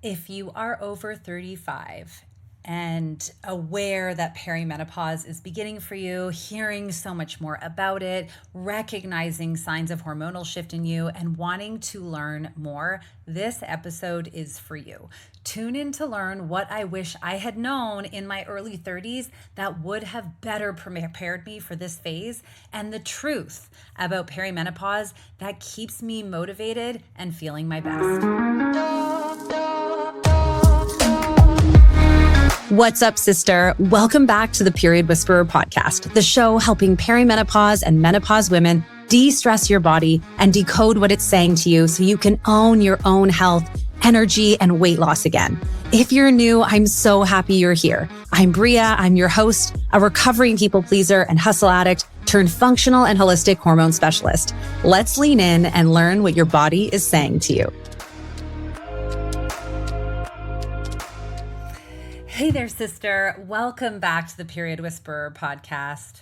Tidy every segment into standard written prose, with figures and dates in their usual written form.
If you are over 35 and aware that perimenopause is beginning for you, hearing so much more about it, recognizing signs of hormonal shift in you, and wanting to learn more, this episode is for you. Tune in to learn what I wish I had known in my early 30s that would have better prepared me for this phase, and the truth about perimenopause that keeps me motivated and feeling my best. What's up, sister? Welcome back to the Period Whisperer podcast, the show helping perimenopause and menopause women de-stress your body and decode what it's saying to you so you can own your own health, energy, and weight loss again. If you're new, I'm so happy you're here. I'm Bria. I'm your host, a recovering people pleaser and hustle addict turned functional and holistic hormone specialist. Let's lean in and learn what your body is saying to you. Hey there, sister. Welcome back to the Period Whisperer podcast.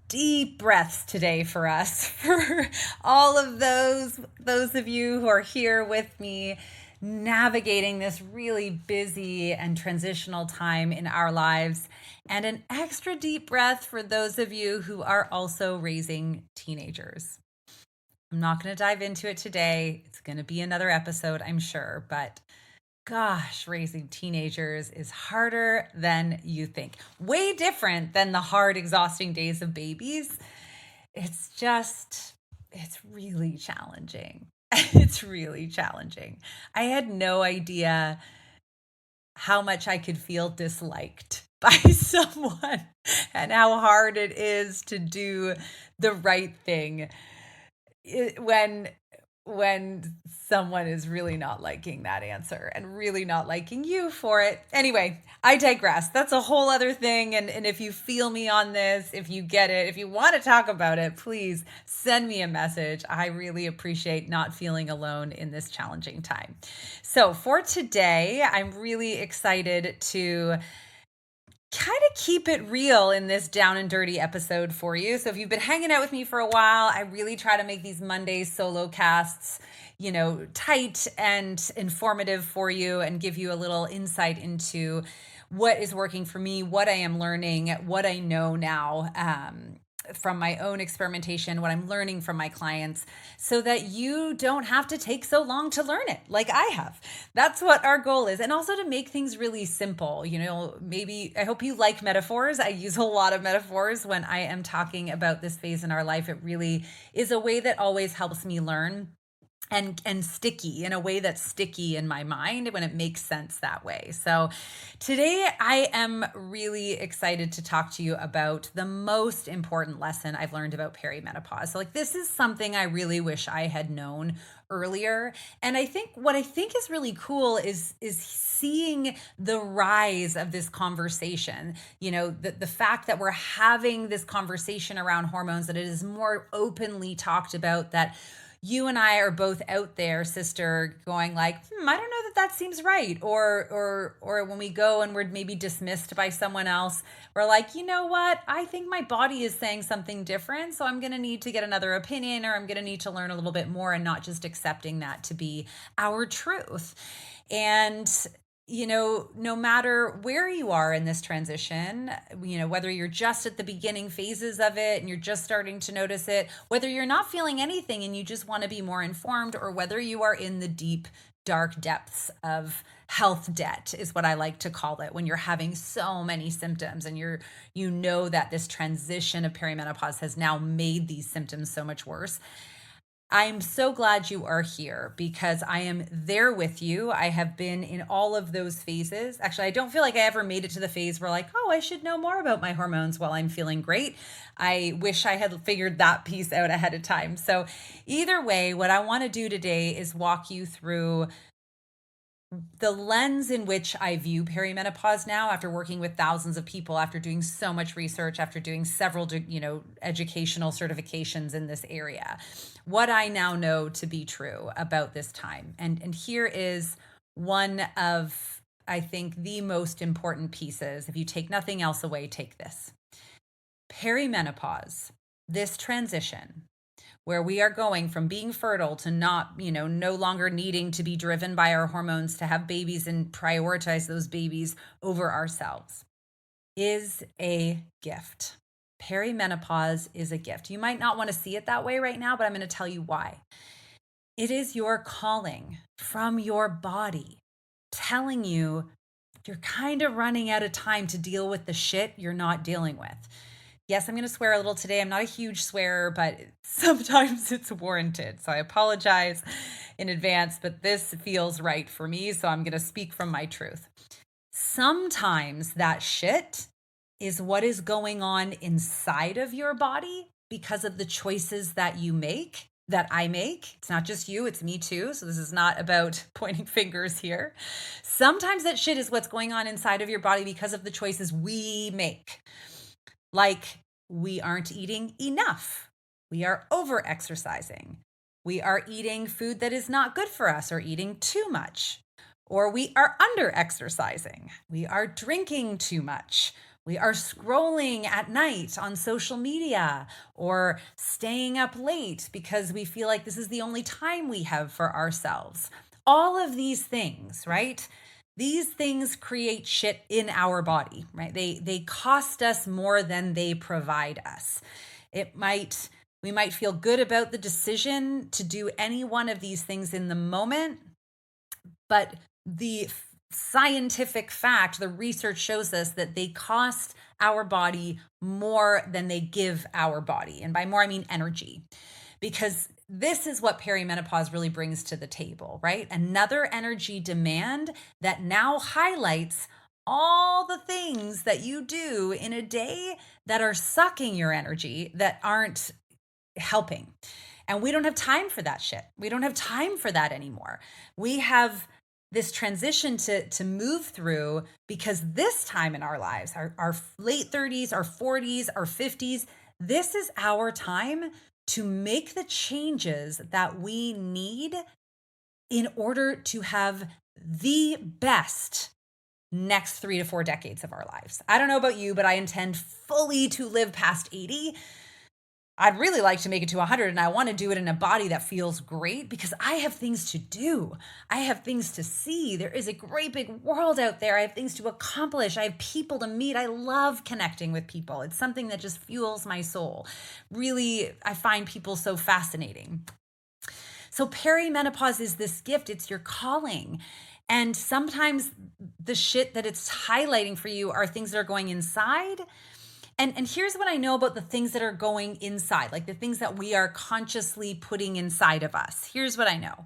Deep breaths today for us, for all of those of you who are here with me navigating this really busy and transitional time in our lives, and an extra deep breath for those of you who are also raising teenagers. I'm not going to dive into it today. It's going to be another episode, I'm sure, but gosh, raising teenagers is harder than you think. Way different than the hard, exhausting days of babies. It's really challenging. It's really challenging. I had no idea how much I could feel disliked by someone and how hard it is to do the right thing when someone is really not liking that answer and really not liking you for it. Anyway, I digress. That's a whole other thing. And if you feel me on this, if you get it, if you want to talk about it, please send me a message. I really appreciate not feeling alone in this challenging time. So for today, I'm really excited to kind of keep it real in this down and dirty episode for you. So if you've been hanging out with me for a while, I really try to make these Mondays solo casts, tight and informative for you and give you a little insight into what is working for me, what I am learning, what I know now, from my own experimentation, what I'm learning from my clients, so that you don't have to take so long to learn it like I have. That's what our goal is. And also to make things really simple. Maybe I hope you like metaphors. I use a lot of metaphors when I am talking about this phase in our life. It really is a way that always helps me learn and sticky, in a way that's sticky in my mind when it makes sense that way. So today I am really excited to talk to you about the most important lesson I've learned about perimenopause. So this is something I really wish I had known earlier. And I think what I think is really cool is seeing the rise of this conversation. The fact that we're having this conversation around hormones, that it is more openly talked about, that you and I are both out there, sister, going I don't know that seems right. Or when we go and we're maybe dismissed by someone else, we're you know what? I think my body is saying something different. So I'm going to need to get another opinion, or I'm going to need to learn a little bit more, and not just accepting that to be our truth. And no matter where you are in this transition, whether you're just at the beginning phases of it and you're just starting to notice it, whether you're not feeling anything and you just want to be more informed, or whether you are in the deep, dark depths of health debt, is what I like to call it, when you're having so many symptoms and you know that this transition of perimenopause has now made these symptoms so much worse. I'm so glad you are here, because I am there with you. I have been in all of those phases. Actually, I don't feel like I ever made it to the phase where I should know more about my hormones while I'm feeling great. I wish I had figured that piece out ahead of time. So either way, what I want to do today is walk you through the lens in which I view perimenopause now, after working with thousands of people, after doing so much research, after doing several, educational certifications in this area, what I now know to be true about this time. And here is one of, I think, the most important pieces. If you take nothing else away, take this. Perimenopause, this transition, where we are going from being fertile to not, no longer needing to be driven by our hormones to have babies and prioritize those babies over ourselves, is a gift. Perimenopause is a gift. You might not want to see it that way right now, but I'm going to tell you why. It is your calling from your body telling you you're kind of running out of time to deal with the shit you're not dealing with. Yes, I'm going to swear a little today. I'm not a huge swearer, but sometimes it's warranted. So I apologize in advance, but this feels right for me. So I'm going to speak from my truth. Sometimes that shit is what is going on inside of your body because of the choices that you make, that I make. It's not just you, it's me too. So this is not about pointing fingers here. Sometimes that shit is what's going on inside of your body because of the choices we make. Like, we aren't eating enough. We are over exercising. We are eating food that is not good for us or eating too much. Or we are under exercising. We are drinking too much. We are scrolling at night on social media or staying up late because we feel like this is the only time we have for ourselves. All of these things, right? These things create shit in our body, right? They cost us more than they provide us. We might feel good about the decision to do any one of these things in the moment, but the scientific fact, the research shows us that they cost our body more than they give our body. And by more, I mean energy. Because this is what perimenopause really brings to the table, right? Another energy demand that now highlights all the things that you do in a day that are sucking your energy, that aren't helping. And we don't have time for that shit. We don't have time for that anymore. We have this transition to move through because this time in our lives, our late 30s, our 40s, our 50s, this is our time to make the changes that we need in order to have the best next 3 to 4 decades of our lives. I don't know about you, but I intend fully to live past 80. I'd really like to make it to 100, and I want to do it in a body that feels great because I have things to do. I have things to see. There is a great big world out there. I have things to accomplish. I have people to meet. I love connecting with people. It's something that just fuels my soul. Really, I find people so fascinating. So perimenopause is this gift. It's your calling. And sometimes the shit that it's highlighting for you are things that are going inside. And here's what I know about the things that are going inside, like the things that we are consciously putting inside of us. Here's what I know.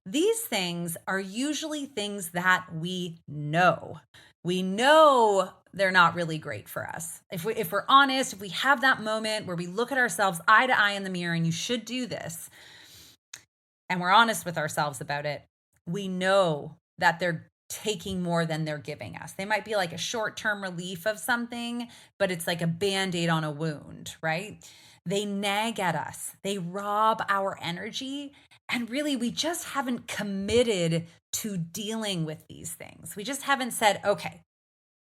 These things are usually things that we know. We know they're not really great for us. If we're honest, if we have that moment where we look at ourselves eye to eye in the mirror, and you should do this, and we're honest with ourselves about it, we know that they're taking more than they're giving us. They might be like a short-term relief of something, but it's like a Band-Aid on a wound, right? They nag at us. They rob our energy. And really, we just haven't committed to dealing with these things. We just haven't said, okay,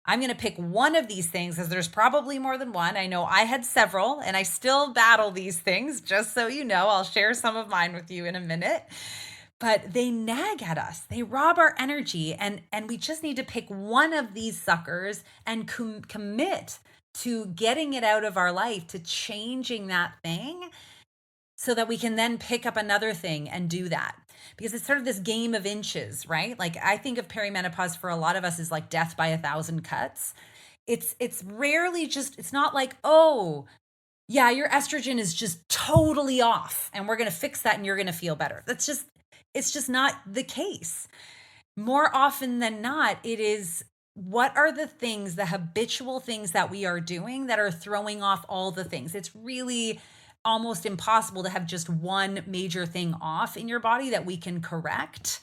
I'm going to pick one of these things, because there's probably more than one. I know I had several, and I still battle these things, just so you know. I'll share some of mine with you in a minute. But they nag at us. They rob our energy. And we just need to pick one of these suckers and commit to getting it out of our life, to changing that thing, so that we can then pick up another thing and do that. Because it's sort of this game of inches, right? Like, I think of perimenopause for a lot of us is like death by 1,000 cuts. It's rarely just, it's not like, oh, yeah, your estrogen is just totally off and we're going to fix that and you're going to feel better. It's just not the case. More often than not, it is, what are the things, the habitual things that we are doing that are throwing off all the things? It's really almost impossible to have just one major thing off in your body that we can correct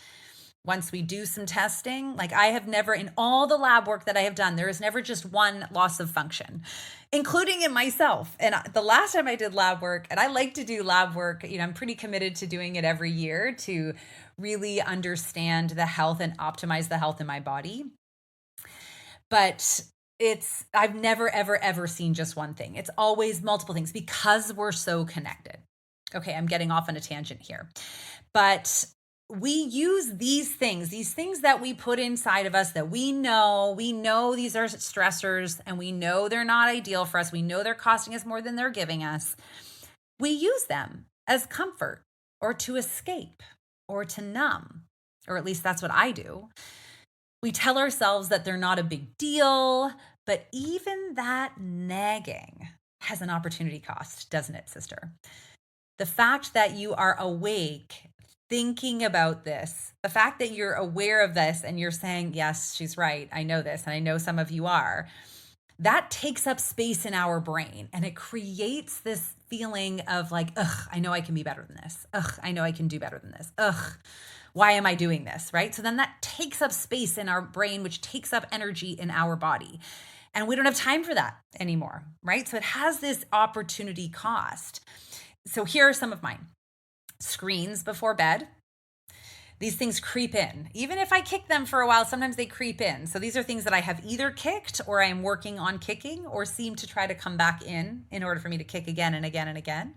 once we do some testing. Like, I have never, in all the lab work that I have done, there is never just one loss of function, including in myself. And the last time I did lab work, and I like to do lab work, I'm pretty committed to doing it every year to really understand the health and optimize the health in my body. But I've never, ever, ever seen just one thing. It's always multiple things because we're so connected. Okay, I'm getting off on a tangent here. But we use these things that we put inside of us that we know these are stressors and we know they're not ideal for us. We know they're costing us more than they're giving us. We use them as comfort or to escape or to numb, or at least that's what I do. We tell ourselves that they're not a big deal, but even that nagging has an opportunity cost, doesn't it, sister? The fact that you are awake, thinking about this, the fact that you're aware of this and you're saying, yes, she's right, I know this, and I know some of you are, that takes up space in our brain and it creates this feeling of like, ugh, I know I can be better than this. Ugh, I know I can do better than this. Ugh, why am I doing this? Right? So then that takes up space in our brain, which takes up energy in our body. And we don't have time for that anymore, right? So it has this opportunity cost. So here are some of mine. Screens before bed. These things creep in. Even if I kick them for a while, sometimes they creep in. So these are things that I have either kicked or I am working on kicking or seem to try to come back in order for me to kick again and again and again.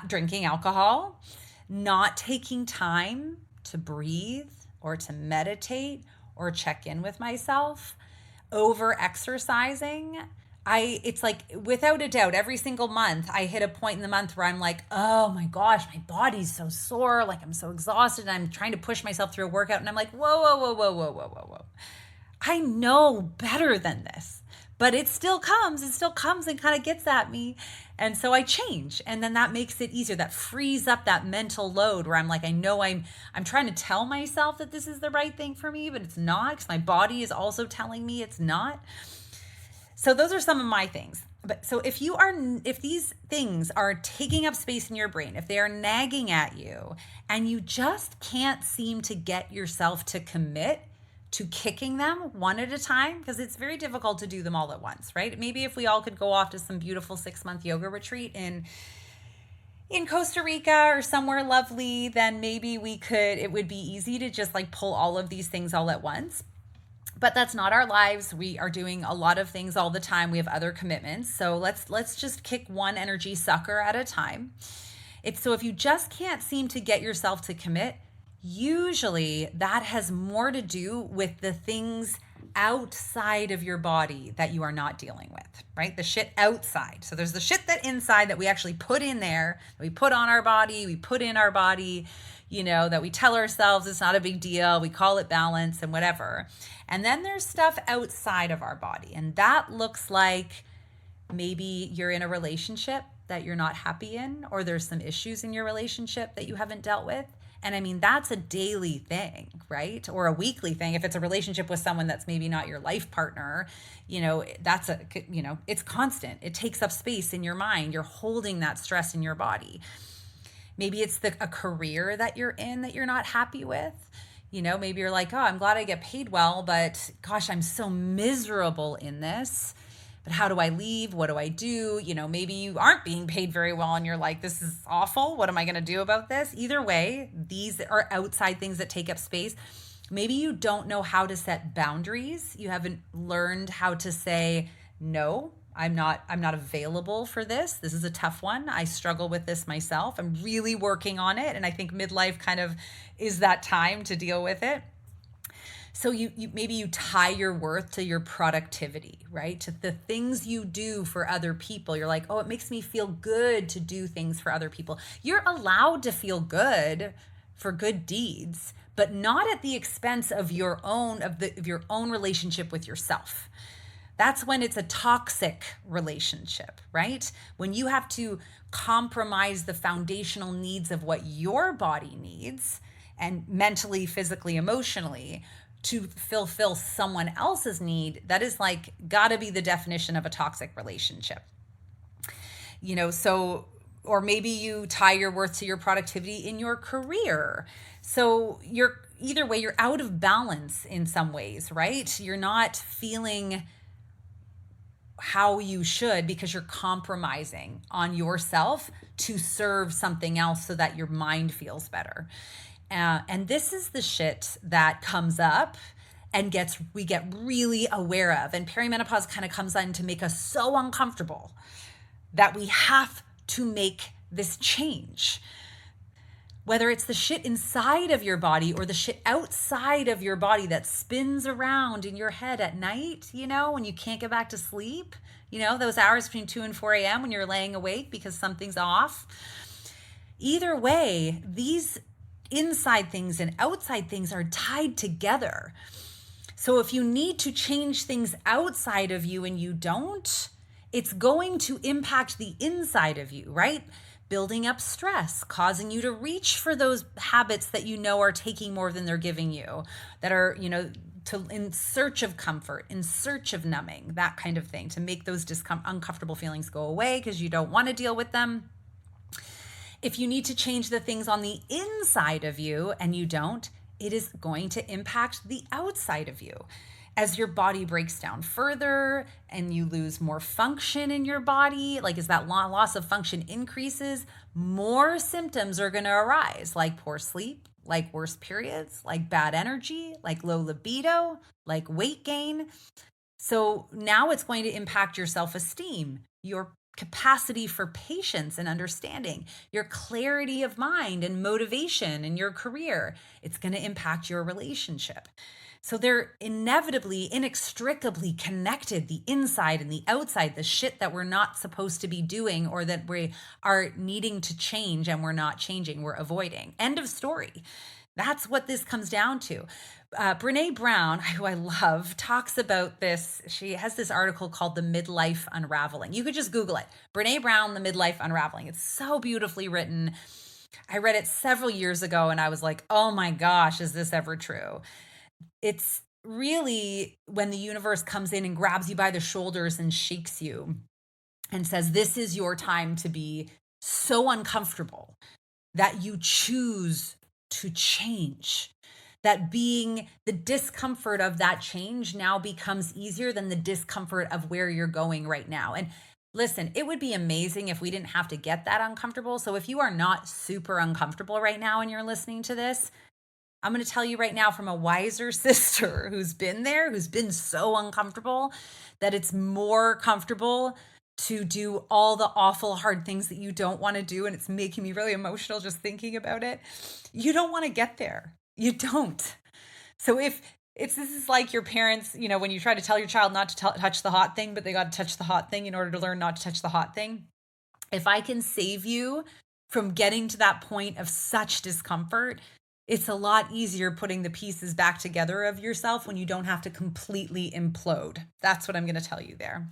Drinking alcohol, not taking time to breathe or to meditate or check in with myself, over exercising. It's like without a doubt, every single month I hit a point in the month where I'm like, oh my gosh, my body's so sore. Like I'm so exhausted. And I'm trying to push myself through a workout. And I'm like, whoa, whoa, whoa, whoa, whoa, whoa, whoa, whoa. I know better than this, but it still comes and kind of gets at me. And so I change. And then that makes it easier. That frees up that mental load where I'm like, I know I'm trying to tell myself that this is the right thing for me, but it's not, because my body is also telling me it's not. So those are some of my things. But so if these things are taking up space in your brain, if they are nagging at you and you just can't seem to get yourself to commit to kicking them one at a time, because it's very difficult to do them all at once, right? Maybe if we all could go off to some beautiful 6-month yoga retreat in Costa Rica or somewhere lovely, then maybe it would be easy to just like pull all of these things all at once. But that's not our lives. We are doing a lot of things all the time. We have other commitments. So let's just kick one energy sucker at a time. So if you just can't seem to get yourself to commit, usually that has more to do with the things outside of your body that you are not dealing with, right? The shit outside. So there's the shit that inside that we actually put in there, that we put on our body, we put in our body, that we tell ourselves it's not a big deal. We call it balance and whatever. And then there's stuff outside of our body. And that looks like maybe you're in a relationship that you're not happy in, or there's some issues in your relationship that you haven't dealt with. And I mean, that's a daily thing, right? Or a weekly thing. If it's a relationship with someone that's maybe not your life partner, it's constant. It takes up space in your mind. You're holding that stress in your body. Maybe it's a career that you're in that you're not happy with. Maybe you're like, oh, I'm glad I get paid well, but gosh, I'm so miserable in this. But how do I leave? What do I do? Maybe you aren't being paid very well and you're like, this is awful. What am I going to do about this? Either way, these are outside things that take up space. Maybe you don't know how to set boundaries. You haven't learned how to say, no, I'm not available for this. This is a tough one. I struggle with this myself. I'm really working on it. And I think midlife kind of is that time to deal with it. So you maybe you tie your worth to your productivity, right? To the things you do for other people. You're like, oh, it makes me feel good to do things for other people. You're allowed to feel good for good deeds, but not at the expense of your own relationship with yourself. That's when it's a toxic relationship, right? When you have to compromise the foundational needs of what your body needs, and mentally, physically, emotionally, to fulfill someone else's need, that is like gotta be the definition of a toxic relationship. Or maybe you tie your worth to your productivity in your career. So either way, you're out of balance in some ways, right? You're not feeling how you should because you're compromising on yourself to serve something else so that your mind feels better. And this is the shit that comes up and we get really aware of. And perimenopause kind of comes in to make us so uncomfortable that we have to make this change. Whether it's the shit inside of your body or the shit outside of your body that spins around in your head at night, when you can't get back to sleep, those hours between 2 and 4 a.m. when you're laying awake because something's off. Either way, these inside things and outside things are tied together. So if you need to change things outside of you and you don't, it's going to impact the inside of you, right? Building up stress, causing you to reach for those habits that are taking more than they're giving you, that are, in search of comfort, in search of numbing, that kind of thing, to make those uncomfortable feelings go away because you don't want to deal with them. If you need to change the things on the inside of you and you don't, it is going to impact the outside of you. As your body breaks down further and you lose more function in your body, like as that loss of function increases, more symptoms are going to arise, like poor sleep, like worse periods, like bad energy, like low libido, like weight gain. So now it's going to impact your self-esteem, your capacity for patience and understanding, your clarity of mind and motivation in your career. It's going to impact your relationship. So they're inevitably, inextricably connected, the inside and the outside, the shit that we're not supposed to be doing or that we are needing to change and we're not changing, we're avoiding. End of story. That's what this comes down to. Brene Brown, who I love, talks about this. She has this article called The Midlife Unraveling. You could just Google it. Brene Brown, The Midlife Unraveling. It's so beautifully written. I read it several years ago and I was like, oh my gosh, is this ever true? It's really when the universe comes in and grabs you by the shoulders and shakes you and says, this is your time to be so uncomfortable that you choose to change. That being the discomfort of that change now becomes easier than the discomfort of where you're going right now. And listen, it would be amazing if we didn't have to get that uncomfortable. So if you are not super uncomfortable right now and you're listening to this, I'm going to tell you right now from a wiser sister who's been there, who's been so uncomfortable that it's more comfortable to do all the awful hard things that you don't want to do. And it's making me really emotional just thinking about it. You don't want to get there. You don't. So this is like your parents, when you try to tell your child not to touch the hot thing, but they got to touch the hot thing in order to learn not to touch the hot thing. If I can save you from getting to that point of such discomfort, it's a lot easier putting the pieces back together of yourself when you don't have to completely implode. That's what I'm going to tell you there.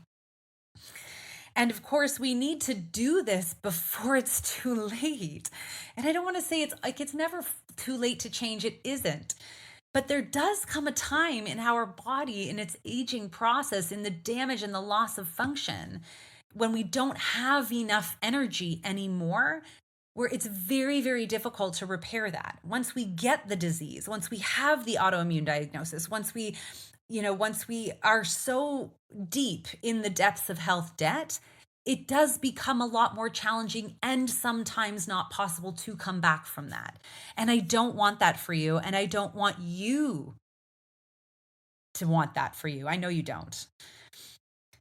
And of course, we need to do this before it's too late. And I don't want to say it's never too late to change. It isn't. But there does come a time in our body, in its aging process, in the damage and the loss of function, when we don't have enough energy anymore, where it's very, very difficult to repair that. Once we get the disease, once we have the autoimmune diagnosis, once we are so deep in the depths of health debt, it does become a lot more challenging and sometimes not possible to come back from that. And I don't want that for you. And I don't want you to want that for you. I know you don't.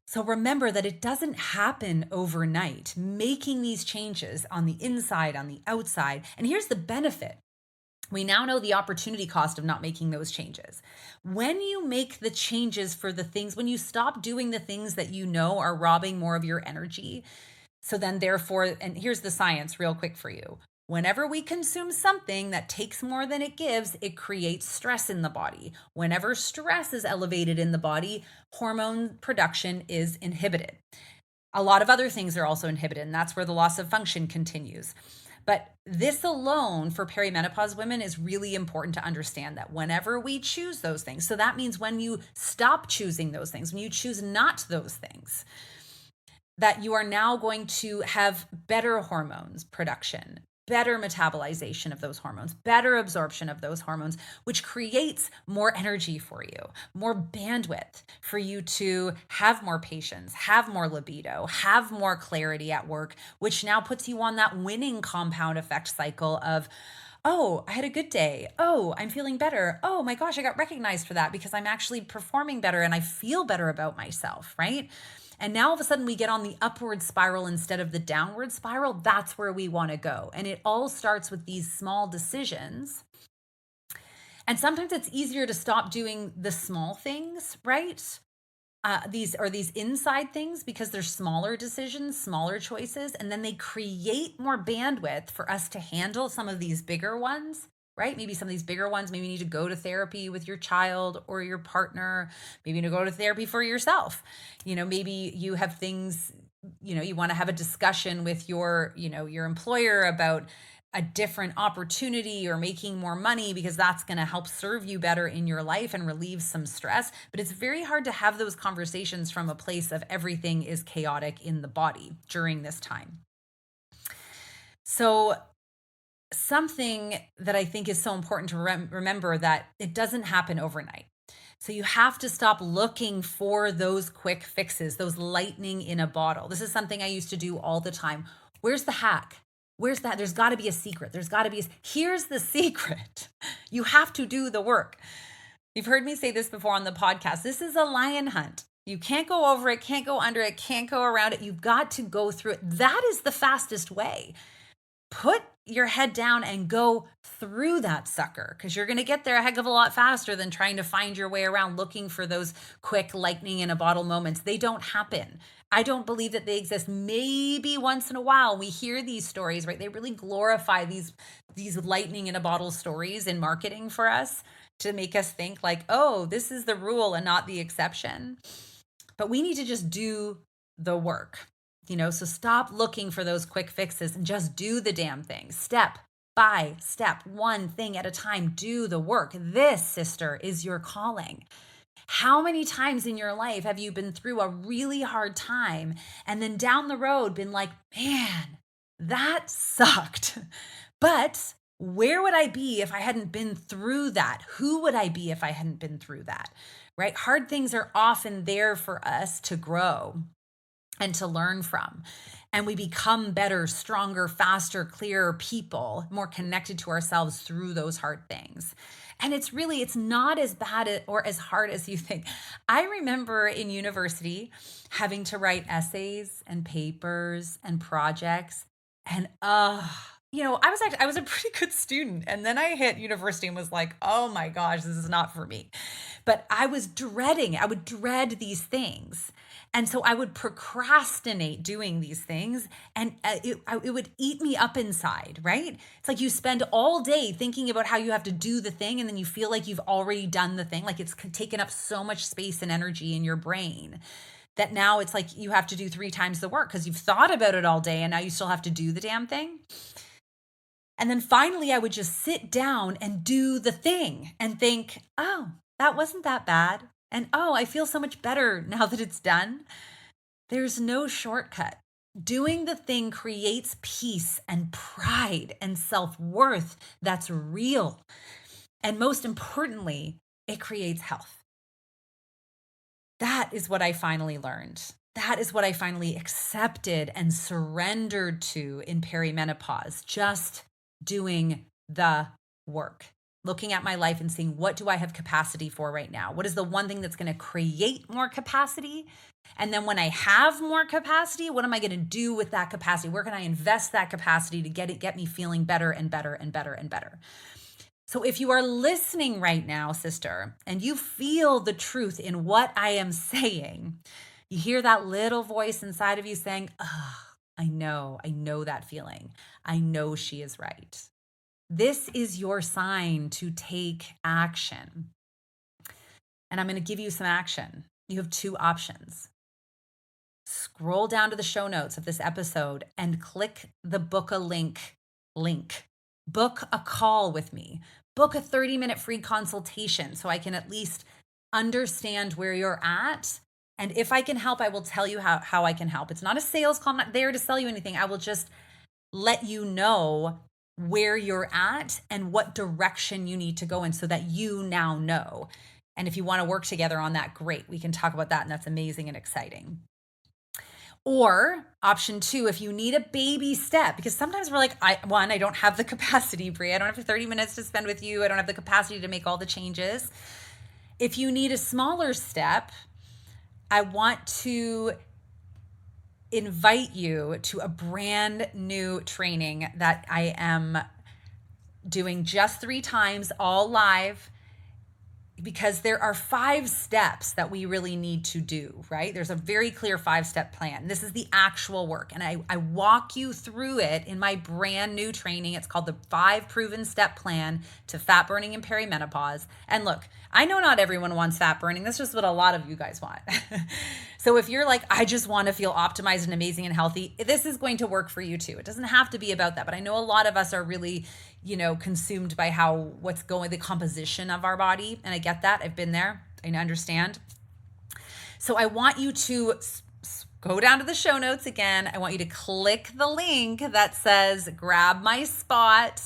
So remember that it doesn't happen overnight, making these changes on the inside, on the outside. And here's the benefit. We now know the opportunity cost of not making those changes. When you make the changes for the things, when you stop doing the things that you know are robbing more of your energy, so then therefore, and here's the science real quick for you. Whenever we consume something that takes more than it gives, it creates stress in the body. Whenever stress is elevated in the body, hormone production is inhibited. A lot of other things are also inhibited, and that's where the loss of function continues. But this alone for perimenopause women is really important to understand, that whenever we choose those things, so that means when you stop choosing those things, when you choose not those things, that you are now going to have better hormones production, better metabolization of those hormones, better absorption of those hormones, which creates more energy for you, more bandwidth for you to have more patience, have more libido, have more clarity at work, which now puts you on that winning compound effect cycle of, Oh, I had a good day. Oh, I'm feeling better. Oh my gosh, I got recognized for that because I'm actually performing better and I feel better about myself, right? And now all of a sudden we get on the upward spiral instead of the downward spiral. That's where we want to go. And it all starts with these small decisions. And sometimes it's easier to stop doing the small things, right? These inside things because they're smaller decisions, smaller choices, and then they create more bandwidth for us to handle some of these bigger ones, right? Maybe some of these bigger ones, maybe you need to go to therapy with your child or your partner, maybe you need to go to therapy for yourself. Maybe you have things, you want to have a discussion with your employer about a different opportunity or making more money because that's going to help serve you better in your life and relieve some stress. But it's very hard to have those conversations from a place of everything is chaotic in the body during this time. So, something that I think is so important to remember that it doesn't happen overnight. So you have to stop looking for those quick fixes, those lightning in a bottle. This is something I used to do all the time. Where's the hack? Where's that? There's got to be a secret. Here's the secret. You have to do the work. You've heard me say this before on the podcast. This is a lion hunt. You can't go over it, can't go under it, can't go around it. You've got to go through it. That is the fastest way. Put your head down and go through that sucker because you're going to get there a heck of a lot faster than trying to find your way around looking for those quick lightning in a bottle moments. They don't happen. I don't believe that they exist. Maybe once in a while we hear these stories, right? They really glorify these lightning in a bottle stories in marketing for us to make us think like, oh, this is the rule and not the exception. But we need to just do the work. So stop looking for those quick fixes and just do the damn thing. Step by step, one thing at a time, do the work. This, sister, is your calling. How many times in your life have you been through a really hard time and then down the road been like, man, that sucked. But where would I be if I hadn't been through that? Who would I be if I hadn't been through that? Right? Hard things are often there for us to grow and to learn from. And we become better, stronger, faster, clearer people, more connected to ourselves through those hard things. And it's not as bad or as hard as you think. I remember in university having to write essays and papers and projects. And I was a pretty good student. And then I hit university and was like, oh my gosh, this is not for me. But I would dread these things. And so I would procrastinate doing these things and it would eat me up inside, right? It's like you spend all day thinking about how you have to do the thing and then you feel like you've already done the thing. Like it's taken up so much space and energy in your brain that now it's like you have to do 3 times the work because you've thought about it all day and now you still have to do the damn thing. And then finally I would just sit down and do the thing and think, oh, that wasn't that bad. And oh, I feel so much better now that it's done. There's no shortcut. Doing the thing creates peace and pride and self-worth that's real. And most importantly, it creates health. That is what I finally learned. That is what I finally accepted and surrendered to in perimenopause, just doing the work. Looking at my life and seeing what do I have capacity for right now? What is the one thing that's going to create more capacity? And then when I have more capacity, what am I going to do with that capacity? Where can I invest that capacity to get me feeling better and better and better and better? So if you are listening right now, sister, and you feel the truth in what I am saying, you hear that little voice inside of you saying, oh, I know that feeling. I know she is right. This is your sign to take action. And I'm going to give you some action. You have 2 options. Scroll down to the show notes of this episode and click the book a link. Book a call with me. Book a 30-minute free consultation so I can at least understand where you're at. And if I can help, I will tell you how I can help. It's not a sales call. I'm not there to sell you anything. I will just let you know where you're at and what direction you need to go in so that you now know. And if you want to work together on that, great. We can talk about that and that's amazing and exciting. Or option 2, if you need a baby step, because sometimes we're like, I don't have the capacity, Brie. I don't have 30 minutes to spend with you. I don't have the capacity to make all the changes. If you need a smaller step, I want to invite you to a brand new training that I am doing just 3 times, all live, because there are 5 steps that we really need to do, right? There's a very clear 5-step plan. This is the actual work. And I walk you through it in my brand new training. It's called the 5 Proven Step Plan to Fat Burning and Perimenopause. And look, I know not everyone wants fat burning. That's just what a lot of you guys want. So if you're like, I just want to feel optimized and amazing and healthy, this is going to work for you too. It doesn't have to be about that. But I know a lot of us are really, consumed by the composition of our body. And I get that. I've been there. I understand. So I want you to go down to the show notes again. I want you to click the link that says grab my spot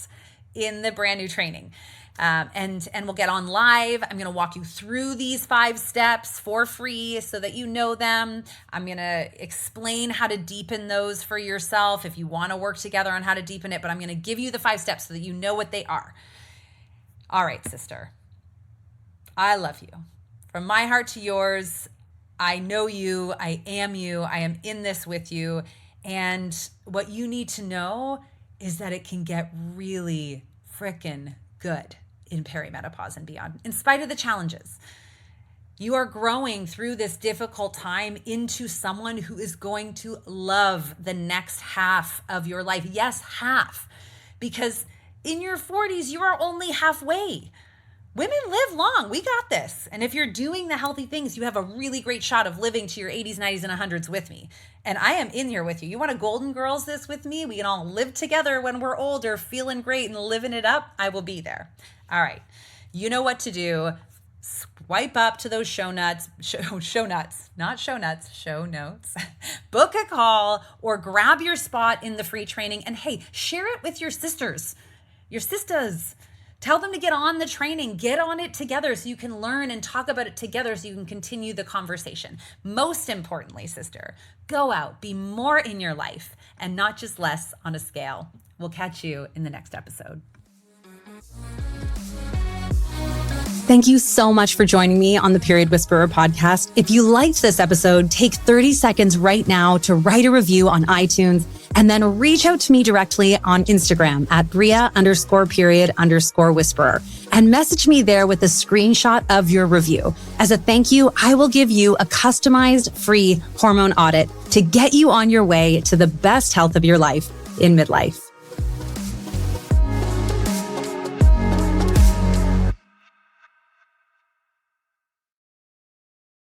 in the brand new training. And we'll get on live. I'm going to walk you through these 5 steps for free so that you know them. I'm going to explain how to deepen those for yourself if you want to work together on how to deepen it, but I'm going to give you the 5 steps so that you know what they are. All right, sister. I love you. From my heart to yours, I know you. I am in this with you. And what you need to know is that it can get really frickin' good in perimenopause and beyond, in spite of the challenges. You are growing through this difficult time into someone who is going to love the next half of your life. Yes, half, because in your 40s, you are only halfway. Women live long. We got this. And if you're doing the healthy things, you have a really great shot of living to your 80s, 90s, and 100s with me. And I am in here with you. You want to Golden Girls this with me? We can all live together when we're older, feeling great and living it up. I will be there. All right. You know what to do. Swipe up to those show notes. Book a call or grab your spot in the free training. And hey, share it with your sisters. Tell them to get on the training, get on it together so you can learn and talk about it together so you can continue the conversation. Most importantly, sister, go out, be more in your life and not just less on a scale. We'll catch you in the next episode. Thank you so much for joining me on the Period Whisperer podcast. If you liked this episode, take 30 seconds right now to write a review on iTunes and then reach out to me directly on Instagram at Bria_period_whisperer and message me there with a screenshot of your review. As a thank you, I will give you a customized free hormone audit to get you on your way to the best health of your life in midlife.